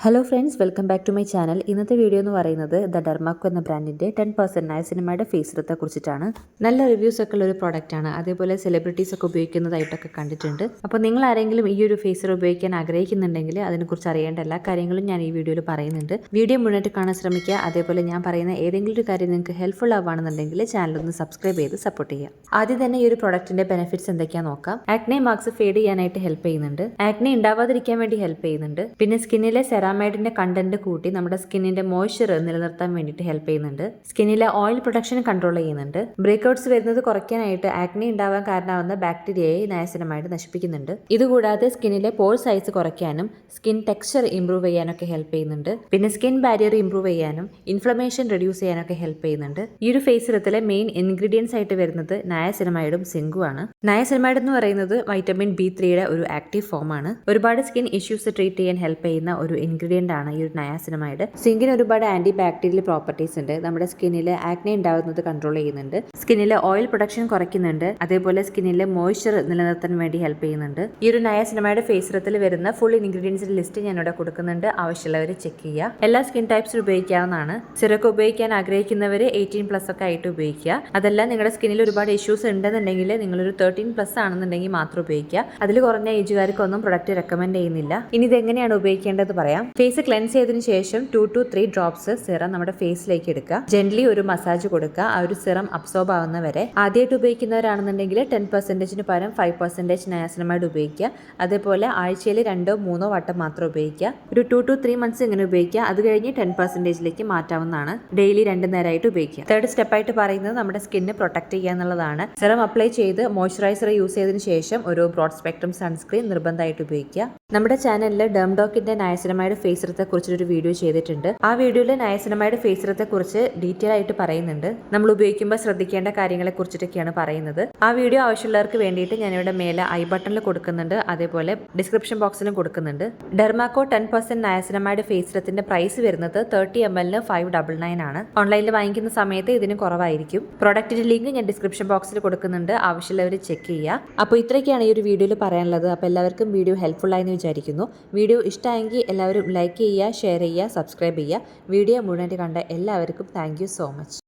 Hello friends, welcome back to my channel. ഇന്നത്തെ video എന്ന് പറയുന്നത് ദ ഡെർമാക്കോ എന്ന ബ്രാൻഡിൻ്റെ 10% നയസിനിമയുടെ ഫേസ് സിറത്തെ കുറിച്ചിട്ടാണ്. നല്ല റിവ്യൂസ് ഒക്കെ ഉള്ള ഒരു പ്രോഡക്റ്റ് ആണ്. അതേപോലെ സെലിബ്രിറ്റീസ് ഒക്കെ ഉപയോഗിക്കുന്നതായിട്ടൊക്കെ കണ്ടിട്ടുണ്ട്. അപ്പോൾ നിങ്ങൾ ആരെങ്കിലും ഈ ഒരു ഫേസ് സിറം ഉപയോഗിക്കാൻ ആഗ്രഹിക്കുന്നുണ്ടെങ്കിൽ അതിനെക്കുറിച്ച് അറിയേണ്ട എല്ലാ കാര്യങ്ങളും ഞാൻ ഈ വീഡിയോയിൽ പറയുന്നുണ്ട്. വീഡിയോ മുന്നോട്ട് കാണാൻ ശ്രമിക്കുക. അതേപോലെ ഞാൻ പറയുന്ന ഏതെങ്കിലും ഒരു കാര്യം നിങ്ങൾക്ക് ഹെൽപ്ഫുൾ ആവുകയാണെന്നുണ്ടെങ്കിൽ ചാനൽ ഒന്ന് സബ്സ്ക്രൈബ് ചെയ്ത് സപ്പോർട്ട് ചെയ്യുക. ആദ്യം തന്നെ ഈ ഒരു പ്രോഡക്റ്റിന്റെ ബെനിഫിറ്റ്സ് എന്തൊക്കെയാണെന്ന് നോക്കാം. ആക്നെ മാർക്സ് ഫേഡ് ചെയ്യാനായിട്ട് ഹെൽപ്പ് ചെയ്യുന്നുണ്ട്. ആക്നെ ഉണ്ടാവാതിരിക്കാൻ വേണ്ടി ഹെൽപ്പ് ചെയ്യുന്നുണ്ട്. പിന്നെ സ്കിന്നിലെ സെറാമൈഡിന്റെ കണ്ടന്റ് കൂട്ടി നമ്മുടെ സ്കിന്നിന്റെ മോയ്സ്ചർ നിലനിർത്താൻ വേണ്ടിയിട്ട് ഹെൽപ്പ് ചെയ്യുന്നുണ്ട്. സ്കിന്നിലെ ഓയിൽ പ്രൊഡക്ഷൻ കൺട്രോൾ ചെയ്യുന്നുണ്ട്. ബ്രേക്ക്ഔട്ട്സ് വരുന്നത് കുറയ്ക്കാനായിട്ട് ആക്നെ ഉണ്ടാവാൻ കാരണമാവുന്ന ബാക്ടീരിയയെ നയസിനമൈഡ് നശിപ്പിക്കുന്നുണ്ട്. ഇതുകൂടാതെ സ്കിന്നിലെ പോർ സൈസ് കുറയ്ക്കാനും സ്കിൻ ടെക്സ്ചർ ഇംപ്രൂവ് ചെയ്യാനൊക്കെ ഹെൽപ്പ് ചെയ്യുന്നുണ്ട്. പിന്നെ സ്കിൻ ബാരിയർ ഇംപ്രൂവ് ചെയ്യാനും ഇൻഫ്ലമേഷൻ റെഡ്യൂസ് ചെയ്യാനൊക്കെ ഹെൽപ്പ് ചെയ്യുന്നുണ്ട്. ഈ ഒരു ഫേസ് സിറത്തിലെ മെയിൻ ഇൻഗ്രീഡിയൻസ് ആയിട്ട് വരുന്നത് നയസിനമൈഡും സിങ്കും ആണ്. നയസിനമൈഡ് എന്ന് പറയുന്നത് വൈറ്റമിൻ B3യുടെ ഒരു ആക്റ്റീവ് ഫോം ആണ്. ഒരുപാട് സ്കിൻ ഇഷ്യൂസ് ട്രീറ്റ് ചെയ്യാൻ ഹെൽപ്പ് ചെയ്യുന്ന ഒരു ഇൻഗ്രീഡിയന്റ് ആണ് ഈ ഒരു നയാസിനമൈഡ്. സിങ്കിന് ഒരുപാട് ആന്റി ബാക്ടീരിയൽ പ്രോപ്പർട്ടീസ് ഉണ്ട്. നമ്മുടെ സ്കിന്നിൽ ആക്നെ ഉണ്ടാകുന്നത് കൺട്രോൾ ചെയ്യുന്നുണ്ട്. സ്കിന്നിലെ ഓയിൽ പ്രൊഡക്ഷൻ കുറയ്ക്കുന്നുണ്ട്. അതേപോലെ സ്കിന്നിലെ മോയ്സ്ചർ നിലനിർത്താൻ വേണ്ടി ഹെൽപ്പ് ചെയ്യുന്നുണ്ട്. ഈ ഒരു നയാസിനമൈഡ് ഫേസ് സിറത്തിൽ വരുന്ന ഫുൾ ഇൻഗ്രീഡിയൻസിന്റെ ലിസ്റ്റ് ഞാൻ ഇവിടെ കൊടുക്കുന്നുണ്ട്. ആവശ്യമുള്ളവർ ചെക്ക് ചെയ്യുക. എല്ലാ സ്കിൻ ടൈപ്സിനും ഉപയോഗിക്കാവുന്നതാണ്. സിറൊക്കെ ഉപയോഗിക്കാൻ ആഗ്രഹിക്കുന്നവർ 18+ ഒക്കെ ആയിട്ട് ഉപയോഗിക്കുക. അതല്ല നിങ്ങളുടെ സ്കിന്നിൽ ഒരുപാട് ഇഷ്യൂസ് ഉണ്ടെന്നുണ്ടെങ്കിൽ നിങ്ങളൊരു 13+ ആണെന്നുണ്ടെങ്കിൽ മാത്രം ഉപയോഗിക്കുക. അതിൽ കുറഞ്ഞ ഏജുകാർക്കൊന്നും പ്രൊഡക്റ്റ് റെക്കമെൻഡ് ചെയ്യുന്നില്ല. ഇനി ഇത് എങ്ങനെയാണ് ഉപയോഗിക്കേണ്ടത് പറയാം. ഫേസ് ക്ലെൻസ് ചെയ്തതിനു ശേഷം 2 to 3 ഡ്രോപ്സ് സിറം നമ്മുടെ ഫേസിലേക്ക് എടുക്കുക. ജെന്റ്ലി ഒരു മസാജ് കൊടുക്കുക. ആ ഒരു സിറം അബ്സോർബ് ആവുന്നവരെ. ആദ്യമായിട്ട് ഉപയോഗിക്കുന്നവരാണെന്നുണ്ടെങ്കിൽ 10%-ന് പകരം 5% നയാസിനമൈഡ് ഉപയോഗിക്കുക. അതേപോലെ ആഴ്ചയിൽ 2-3 വട്ടം മാത്രം ഉപയോഗിക്കുക. ഒരു 2 to 3 months ഇങ്ങനെ ഉപയോഗിക്കുക. അത് കഴിഞ്ഞ് 10%ലേക്ക് മാറ്റാവുന്നതാണ്. ഡെയിലി 2 നേരമായിട്ട് ഉപയോഗിക്കുക. തേർഡ് സ്റ്റെപ്പായിട്ട് പറയുന്നത് നമ്മുടെ സ്കിന്നിനെ പ്രൊട്ടക്ട് ചെയ്യുക എന്നുള്ളതാണ്. സിറം അപ്ലൈ ചെയ്ത് മോയ്സ്ചറൈസർ യൂസ് ചെയ്തതിനു ശേഷം ഒരു ബ്രോഡ് സ്പെക്ട്രം സൺസ്ക്രീൻ നിർബന്ധമായിട്ട് ഉപയോഗിക്കുക. നമ്മുടെ ചാനലിൽ ഡെർമഡോക്കിന്റെ നയസിനമൈഡ് ഫേസ് സിറത്തെ കുറിച്ചൊരു വീഡിയോ ചെയ്തിട്ടുണ്ട്. ആ വീഡിയോയിൽ നയസിനമൈഡ് ഫേസ് സിറത്തെ കുറിച്ച് ഡീറ്റെയിൽ ആയിട്ട് പറയുന്നുണ്ട്. നമ്മൾ ഉപയോഗിക്കുമ്പോൾ ശ്രദ്ധിക്കേണ്ട കാര്യങ്ങളെ കുറിച്ചിട്ടൊക്കെയാണ് പറയുന്നത്. ആ വീഡിയോ ആവശ്യമുള്ളവർക്ക് വേണ്ടിയിട്ട് ഞാനിവിടെ മേലെ ഐ ബട്ടണിൽ കൊടുക്കുന്നുണ്ട്. അതേപോലെ ഡിസ്ക്രിപ്ഷൻ ബോക്സിലും കൊടുക്കുന്നുണ്ട്. ഡെർമാക്കോ 10% നയസിനമൈഡ് ഫേസ് സിറത്തിന്റെ പ്രൈസ് വരുന്നത് 30 ml 599 ആണ്. ഓൺലൈനിൽ വാങ്ങിക്കുന്ന സമയത്ത് ഇതിന് കുറവായിരിക്കും. പ്രോഡക്റ്റിന്റെ ലിങ്ക് ഞാൻ ഡിസ്ക്രിപ്ഷൻ ബോക്സിൽ കൊടുക്കുന്നുണ്ട്. ആവശ്യമുള്ളവർ ചെക്ക് ചെയ്യുക. അപ്പോൾ ഇത്രയൊക്കെയാണ് ഈ ഒരു വീഡിയോയിൽ പറയാനുള്ളത്. അപ്പോൾ എല്ലാവർക്കും വീഡിയോ ഹെൽപ്ഫുൾ ആയെന്ന് വിചാരിക്കുന്നു. വീഡിയോ ഇഷ്ടമായെങ്കിൽ എല്ലാവരും ലൈക്ക് ചെയ്യുക, ഷെയർ ചെയ്യുക, സബ്സ്ക്രൈബ് ചെയ്യുക. വീഡിയോ മുഴുവനായിട്ട് കണ്ട എല്ലാവർക്കും താങ്ക് യു സോ മച്ച്.